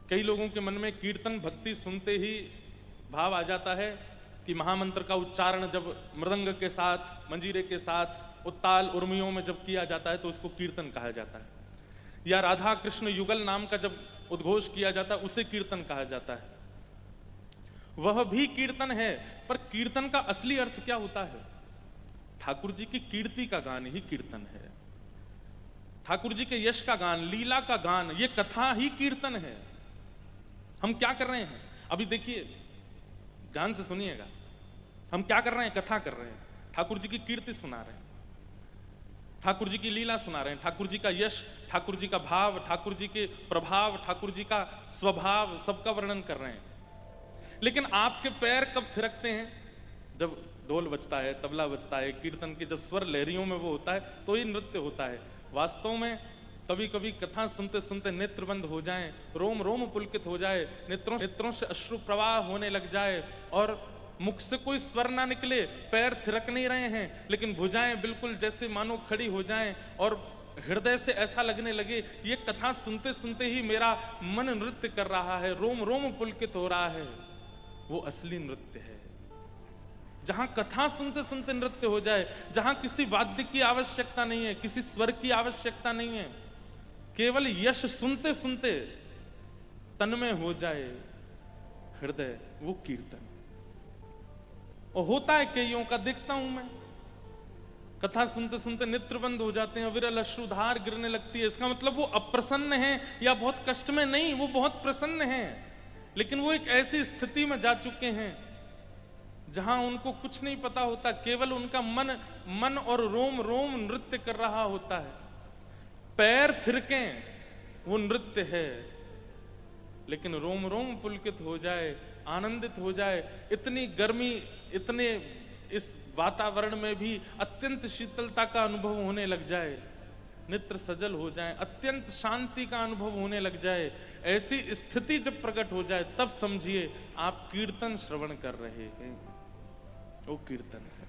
कई लोगों के मन में कीर्तन भक्ति सुनते ही भाव आ जाता है कि महामंत्र का उच्चारण जब मृदंग के साथ, मंजीरे के साथ, उत्ताल उर्मियों में जब किया जाता है तो उसको कीर्तन कहा जाता है, या राधा कृष्ण युगल नाम का जब उद्घोष किया जाता है उसे कीर्तन कहा जाता है। वह भी कीर्तन है, पर कीर्तन का असली अर्थ क्या होता है? ठाकुर जी की कीर्ति का गान ही कीर्तन है। ठाकुर जी के यश का गान, लीला का गान, ये कथा ही कीर्तन है। हम क्या कर रहे हैं अभी देखिए, ध्यान से सुनिएगा, हम क्या कर रहे हैं? कथा कर रहे हैं, ठाकुर जी की कीर्ति सुना रहे हैं, ठाकुर जी की लीला सुना रहे हैं, ठाकुर जी का यश, ठाकुर जी का भाव, ठाकुर जी के प्रभाव, ठाकुर जी का स्वभाव, सबका वर्णन कर रहे हैं। लेकिन आपके पैर कब थिरकते हैं? जब ढोल बजता है, तबला बजता है, कीर्तन के जब स्वर लहरियों में वो होता है तो ही नृत्य होता है। वास्तव में कभी कभी कथा सुनते सुनते नेत्र बंद हो जाएं, रोम रोम पुलकित हो जाए, नेत्रों से अश्रु प्रवाह होने लग जाए और मुख से कोई स्वर ना निकले, पैर थिरक नहीं रहे हैं लेकिन भुजाएं बिल्कुल जैसे मानो खड़ी हो जाएं और हृदय से ऐसा लगने लगे ये कथा सुनते सुनते ही मेरा मन नृत्य कर रहा है, रोम रोम पुलकित हो रहा है, वो असली नृत्य है। जहां कथा सुनते सुनते नृत्य हो जाए, जहां किसी वाद्य की आवश्यकता नहीं है, किसी स्वर की आवश्यकता नहीं है, केवल यश सुनते सुनते तन्मय हो जाए हृदय, वो कीर्तन। और होता है कईयों का, देखता हूं मैं, कथा सुनते सुनते नेत्र बंद हो जाते हैं, विरल अश्रुधार गिरने लगती है। इसका मतलब वो अप्रसन्न है या बहुत कष्ट में नहीं, वो बहुत प्रसन्न है, लेकिन वो एक ऐसी स्थिति में जा चुके हैं जहां उनको कुछ नहीं पता होता, केवल उनका मन और रोम रोम नृत्य कर रहा होता है। पैर थिरकें वो नृत्य है, लेकिन रोम रोम पुलकित हो जाए, आनंदित हो जाए, इतनी गर्मी, इतने इस वातावरण में भी अत्यंत शीतलता का अनुभव होने लग जाए, नेत्र सजल हो जाए, अत्यंत शांति का अनुभव होने लग जाए, ऐसी स्थिति जब प्रकट हो जाए तब समझिए आप कीर्तन श्रवण कर रहे हैं, वो कीर्तन है।